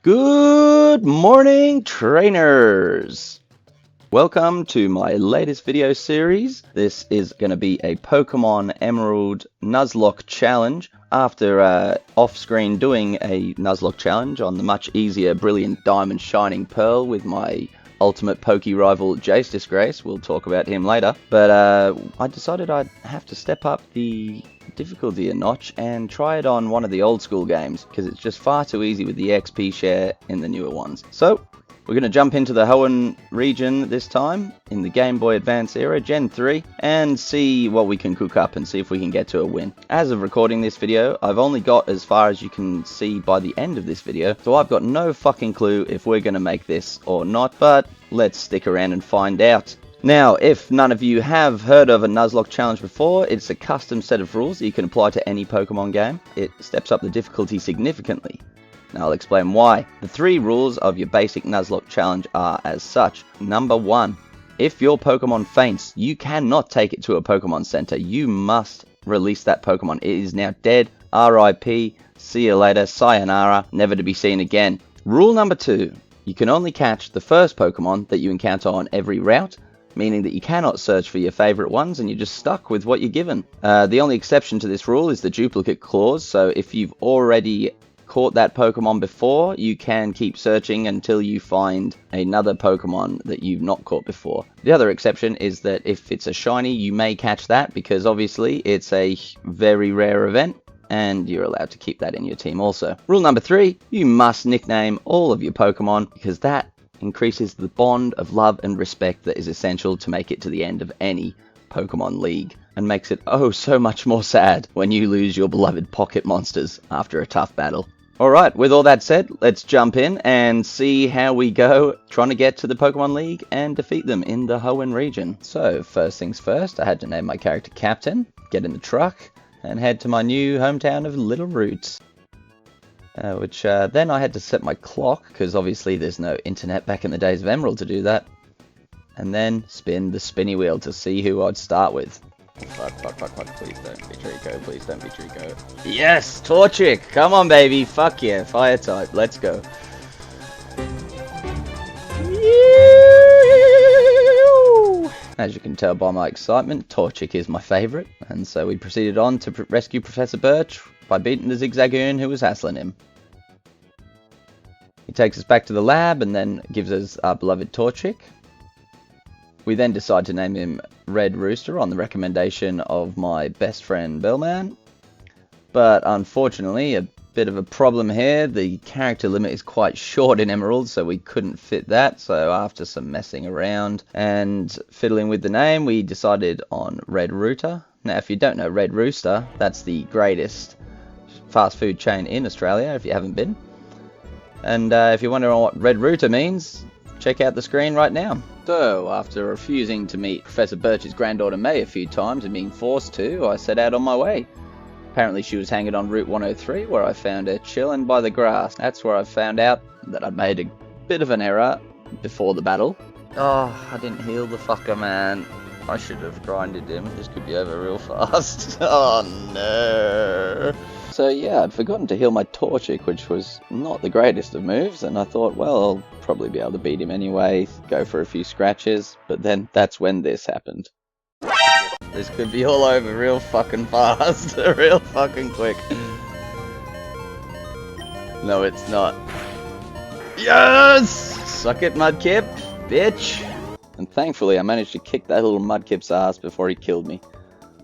Good morning, trainers! Welcome to my latest video series. This is going to be a Pokemon Emerald Nuzlocke challenge. After off-screen doing a Nuzlocke challenge on the much easier Brilliant Diamond Shining Pearl with my ultimate Poke rival Jace Disgrace, we'll talk about him later, but I decided I'd have to step up the difficulty a notch and try it on one of the old school games, because it's just far too easy with the XP share in the newer ones. So we're going to jump into the Hoenn region this time, in the Game Boy Advance era, Gen 3, and see what we can cook up and see if we can get to a win. As of recording this video, I've only got as far as you can see by the end of this video, so I've got no fucking clue if we're going to make this or not, but let's stick around and find out. Now, if none of you have heard of a Nuzlocke challenge before, it's a custom set of rules that you can apply to any Pokemon game. It steps up the difficulty significantly. Now I'll explain why. The 3 rules of your basic Nuzlocke challenge are as such. Number 1, if your Pokemon faints, you cannot take it to a Pokemon Center. You must release that Pokemon. It is now dead. RIP, see you later, sayonara, never to be seen again. Rule number 2, you can only catch the first Pokemon that you encounter on every route, meaning that you cannot search for your favorite ones and you're just stuck with what you're given. The only exception to this rule is the duplicate clause, so if you've already caught that Pokemon before, you can keep searching until you find another Pokemon that you've not caught before. The other exception is that if it's a shiny, you may catch that because obviously it's a very rare event and you're allowed to keep that in your team also. Rule number 3, you must nickname all of your Pokemon because that increases the bond of love and respect that is essential to make it to the end of any Pokemon League, and makes it oh so much more sad when you lose your beloved pocket monsters after a tough battle. Alright, with all that said, let's jump in and see how we go trying to get to the Pokemon League and defeat them in the Hoenn region. So, first things first, I had to name my character Captain, get in the truck, and head to my new hometown of Little Roots. Then I had to set my clock, because obviously there's no internet back in the days of Emerald to do that. And then spin the spinny wheel to see who I'd start with. Fuck, please don't be Trico, please don't be Trico. Yes, Torchic! Come on baby, fuck yeah, fire type, let's go. As you can tell by my excitement, Torchic is my favourite, and so we proceeded on to rescue Professor Birch by beating the Zigzagoon who was hassling him. He takes us back to the lab and then gives us our beloved Torchic. We then decide to name him Red Rooster on the recommendation of my best friend Bellman. But unfortunately, a bit of a problem here. The character limit is quite short in Emerald, so we couldn't fit that. So after some messing around and fiddling with the name, we decided on Red Rooter. Now, if you don't know Red Rooster, that's the greatest fast food chain in Australia, if you haven't been. And if you're wondering what Red Rooter means, check out the screen right now. So, after refusing to meet Professor Birch's granddaughter May a few times and being forced to, I set out on my way. Apparently she was hanging on Route 103, where I found her chilling by the grass. That's where I found out that I'd made a bit of an error before the battle. Oh, I didn't heal the fucker, man. I should have grinded him. This could be over real fast. Oh no. So yeah, I'd forgotten to heal my Torchic, which was not the greatest of moves, and I thought, well, I'll probably be able to beat him anyway, go for a few scratches, but then that's when this happened. This could be all over real fucking fast, real fucking quick. No, it's not. Yes! Suck it, Mudkip, bitch! And thankfully I managed to kick that little Mudkip's ass before he killed me.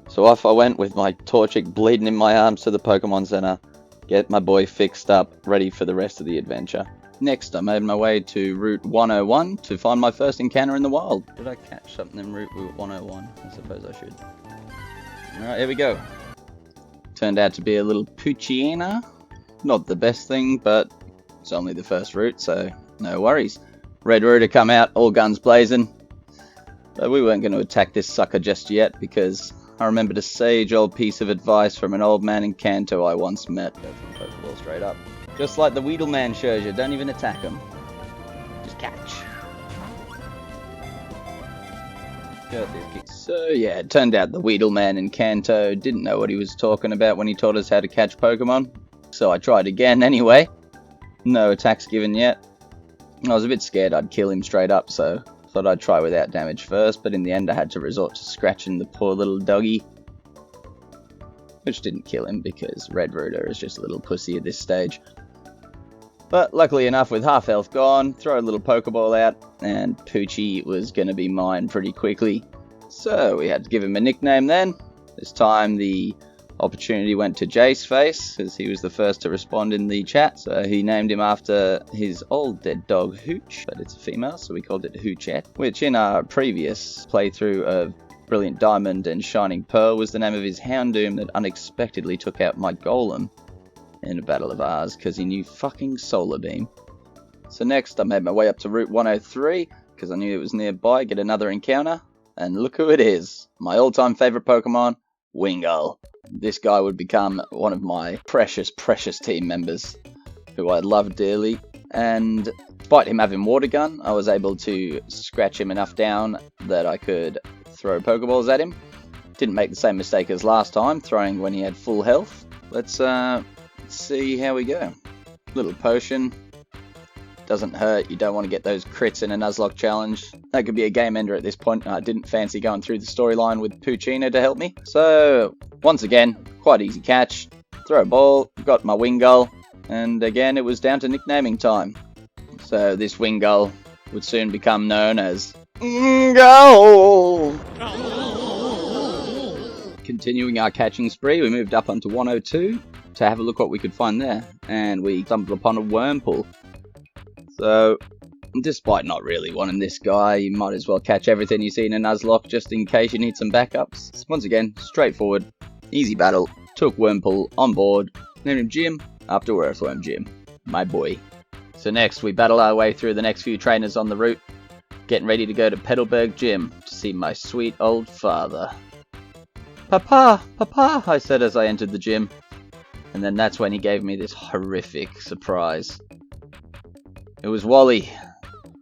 So off I went with my Torchic bleeding in my arms to the Pokemon Center, get my boy fixed up, ready for the rest of the adventure. Next, I made my way to Route 101 to find my first encounter in the wild. Did I catch something in Route 101? I suppose I should. Alright, here we go. Turned out to be a little Poochyena. Not the best thing, but it's only the first route, so no worries. Red Rooter come out, all guns blazing. But we weren't going to attack this sucker just yet, because I remembered a sage old piece of advice from an old man in Kanto I once met. Go from Pokeball straight up. Just like the Weedle Man shows you, don't even attack him. Just catch. So yeah, it turned out the Weedle Man in Kanto didn't know what he was talking about when he taught us how to catch Pokemon. So I tried again anyway. No attacks given yet. I was a bit scared I'd kill him straight up, so thought I'd try without damage first, but in the end I had to resort to scratching the poor little doggy. Which didn't kill him, because Red Rooter is just a little pussy at this stage. But luckily enough, with half health gone, throw a little Pokeball out, and Poochie was going to be mine pretty quickly. So we had to give him a nickname then. This time the opportunity went to Jace Face, because he was the first to respond in the chat. So he named him after his old dead dog Hooch, but it's a female, so we called it Hoochette, which in our previous playthrough of Brilliant Diamond and Shining Pearl was the name of his Houndoom that unexpectedly took out my Golem in a battle of ours, because he knew fucking Solar Beam. So next I made my way up to Route 103, because I knew it was nearby, get another encounter, and look who it is, my all-time favourite Pokemon, Wingull. This guy would become one of my precious, precious team members, who I love dearly, and despite him having Water Gun, I was able to scratch him enough down that I could throw Pokeballs at him. Didn't make the same mistake as last time, throwing when he had full health. Let's see how we go. Little potion. Doesn't hurt. You don't want to get those crits in a Nuzlocke challenge. That could be a game ender at this point. I didn't fancy going through the storyline with Poochyena to help me. So, once again, quite easy catch. Throw a ball, got my Wingull, and again it was down to nicknaming time. So this Wingull would soon become known as Wingull! Continuing our catching spree, we moved up onto 102 to have a look what we could find there, and we stumbled upon a Wurmple. So, despite not really wanting this guy, you might as well catch everything you see in a Nuzlocke just in case you need some backups. Once again, straightforward, easy battle, took Wurmple on board, named him Jim after Earthworm Jim, my boy. So next, we battle our way through the next few trainers on the route, getting ready to go to Petalburg Gym to see my sweet old father. Papa, Papa, I said as I entered the gym. And then that's when he gave me this horrific surprise. It was Wally,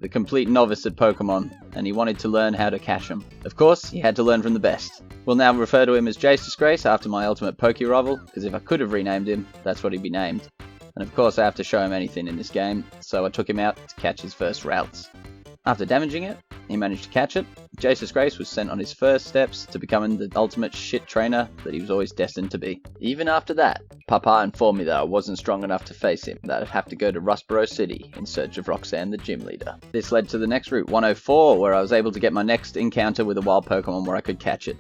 the complete novice at Pokemon, and he wanted to learn how to catch them. Of course, he had to learn from the best. We'll now refer to him as Jace Disgrace after my ultimate Poke rival, because if I could have renamed him, that's what he'd be named. And of course I have to show him anything in this game, so I took him out to catch his first routes. After damaging it, he managed to catch it. Jace Disgrace was sent on his first steps to becoming the ultimate shit trainer that he was always destined to be. Even after that, Papa informed me that I wasn't strong enough to face him, that I'd have to go to Rustboro City in search of Roxanne the gym leader. This led to the next route, 104, where I was able to get my next encounter with a wild Pokemon where I could catch it.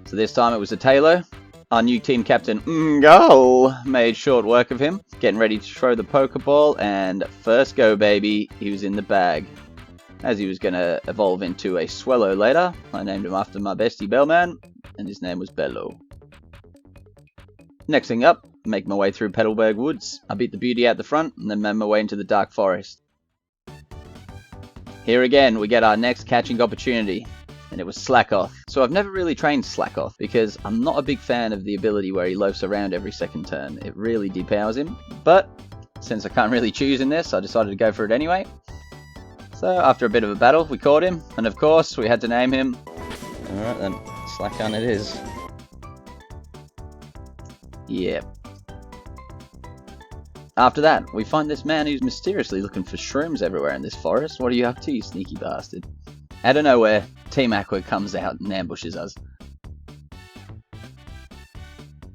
So this time it was a Tailo. Our new team captain, Wingull, made short work of him, getting ready to throw the Pokeball, and first go baby, he was in the bag. As he was going to evolve into a Swellow later, I named him after my bestie Bellman, and his name was Bello. Next thing up, make my way through Petalburg Woods. I beat the beauty out the front, and then made my way into the Dark Forest. Here again, we get our next catching opportunity, and it was Slackoth. So I've never really trained Slackoth, because I'm not a big fan of the ability where he loafs around every second turn. It really depowers him, but since I can't really choose in this, I decided to go for it anyway. So after a bit of a battle, we caught him, and of course, we had to name him. Alright then, Slackon it is. Yep. After that, we find this man who's mysteriously looking for shrooms everywhere in this forest. What are you up to, you sneaky bastard? Out of nowhere, Team Aqua comes out and ambushes us.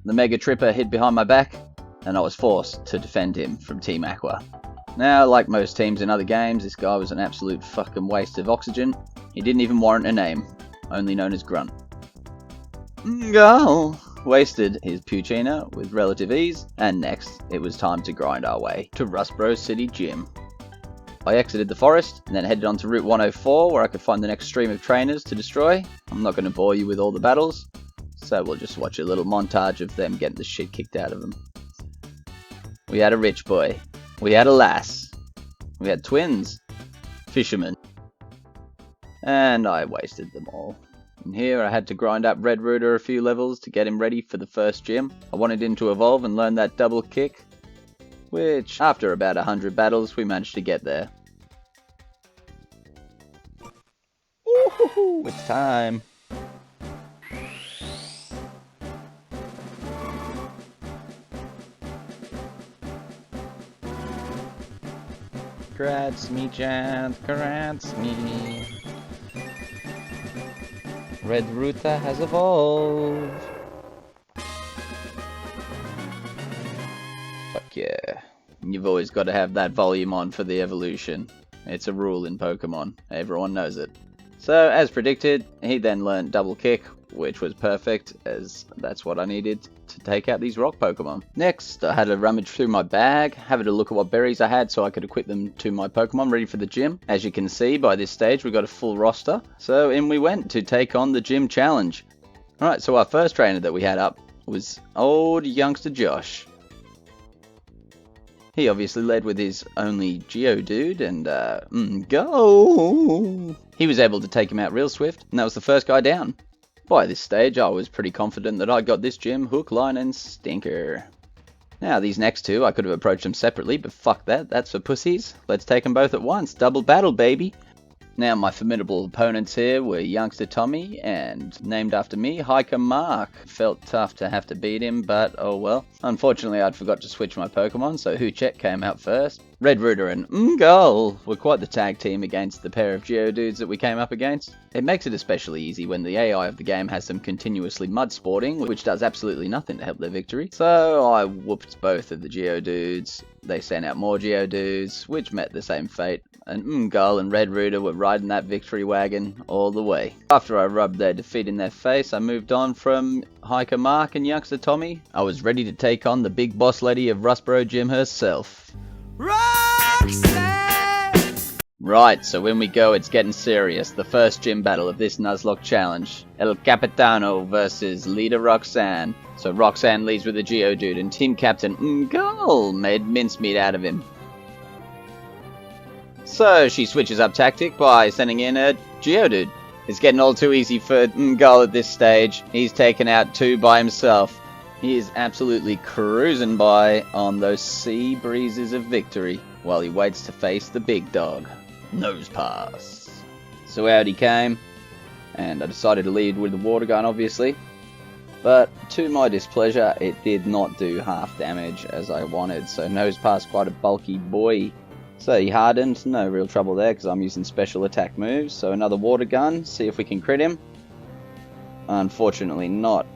The Mega Tripper hid behind my back, and I was forced to defend him from Team Aqua. Now, like most teams in other games, this guy was an absolute fucking waste of oxygen. He didn't even warrant a name, only known as Grunt. Wingull wasted his Poochyena with relative ease, and next, it was time to grind our way to Rustboro City Gym. I exited the forest, and then headed on to Route 104, where I could find the next stream of trainers to destroy. I'm not going to bore you with all the battles, so we'll just watch a little montage of them getting the shit kicked out of them. We had a rich boy. We had a lass. We had twins. Fishermen. And I wasted them all. And here I had to grind up Red Rooter a few levels to get him ready for the first gym. I wanted him to evolve and learn that double kick, which after about 100 battles we managed to get there. Ooh, it's time. Grats me, chat. Grats me. Red Ruta has evolved. Fuck yeah. You've always got to have that volume on for the evolution. It's a rule in Pokemon. Everyone knows it. So, as predicted, he then learned Double Kick, which was perfect, as that's what I needed to take out these rock Pokemon. Next, I had to rummage through my bag, having a look at what berries I had so I could equip them to my Pokemon ready for the gym. As you can see, by this stage, we got a full roster. So, in we went to take on the gym challenge. Alright, so our first trainer that we had up was old youngster Josh. He obviously led with his only Geodude, and, go! He was able to take him out real swift, and that was the first guy down. By this stage, I was pretty confident that I got this gym hook, line, and stinker. Now, these next two, I could have approached them separately, but fuck that, that's for pussies. Let's take them both at once, double battle, baby! Now, my formidable opponents here were youngster Tommy, and named after me, Hiker Mark. Felt tough to have to beat him, but oh well. Unfortunately, I'd forgot to switch my Pokemon, so Huchek came out first. Red Rooter and Mgull were quite the tag team against the pair of Geodudes that we came up against. It makes it especially easy when the AI of the game has them continuously mud sporting, which does absolutely nothing to help their victory. So I whooped both of the Geodudes. They sent out more Geodudes, which met the same fate. And Mgull and Red Rooter were riding that victory wagon all the way. After I rubbed their defeat in their face, I moved on from Hiker Mark and youngster Tommy. I was ready to take on the big boss lady of Rustboro Gym herself. Roxanne! Right, so when we go, it's getting serious. The first gym battle of this Nuzlocke challenge. El Capitano versus leader Roxanne. So Roxanne leads with a Geodude, and team captain Mgull made mincemeat out of him. So she switches up tactic by sending in a Geodude. It's getting all too easy for Mgull at this stage. He's taken out two by himself. He is absolutely cruising by on those sea breezes of victory while he waits to face the big dog. Nose pass. So out he came, and I decided to lead with the water gun obviously. But to my displeasure, it did not do half damage as I wanted, so nose pass quite a bulky boy. So he hardened, no real trouble there because I'm using special attack moves. So another water gun, see if we can crit him. Unfortunately not.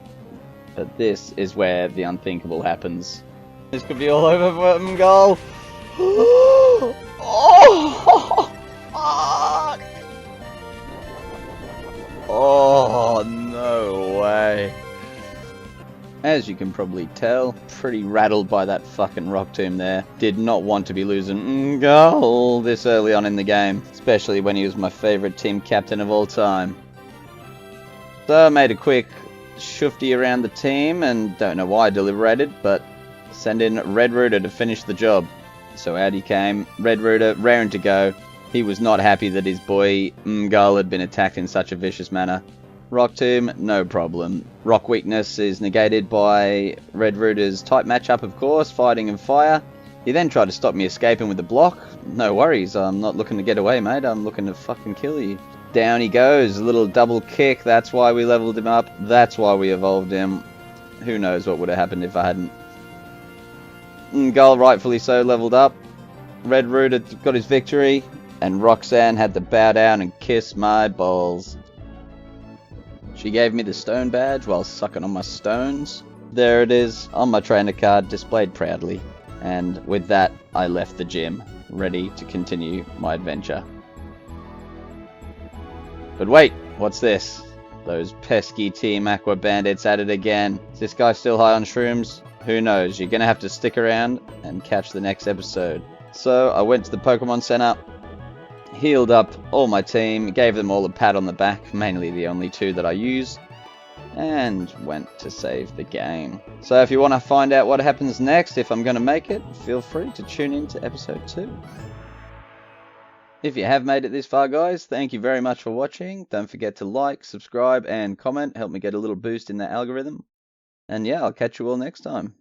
But this is where the unthinkable happens. This could be all over for Mgull. Oh, fuck. Oh, no way. As you can probably tell, pretty rattled by that fucking rock tomb there. Did not want to be losing Mgull this early on in the game, especially when he was my favourite team captain of all time. So I made a quick shufty around the team, and don't know why I deliberated, but send in Red Rooter to finish the job. So out he came, Red Rooter raring to go. He was not happy that his boy Mgull had been attacked in such a vicious manner. Rock Tomb, no problem. Rock weakness is negated by Red Rooter's type matchup, of course, fighting and fire. He then tried to stop me escaping with the block. No worries, I'm not looking to get away, mate. I'm looking to fucking kill you. Down he goes, a little double kick. That's why we leveled him up. That's why we evolved him. Who knows what would have happened if I hadn't. Mgull, rightfully so, leveled up. Red Rooter got his victory. And Roxanne had to bow down and kiss my balls. She gave me the stone badge while sucking on my stones. There it is, on my trainer card, displayed proudly. And with that, I left the gym, ready to continue my adventure. But wait, what's this? Those pesky Team Aqua bandits at it again. Is this guy still high on shrooms? Who knows, you're gonna have to stick around and catch the next episode. So, I went to the Pokemon Center, healed up all my team, gave them all a pat on the back, mainly the only two that I use, and went to save the game. So if you want to find out what happens next, if I'm going to make it, feel free to tune in to episode 2. If you have made it this far, guys, thank you very much for watching. Don't forget to like, subscribe, and comment. Help me get a little boost in the algorithm. And yeah, I'll catch you all next time.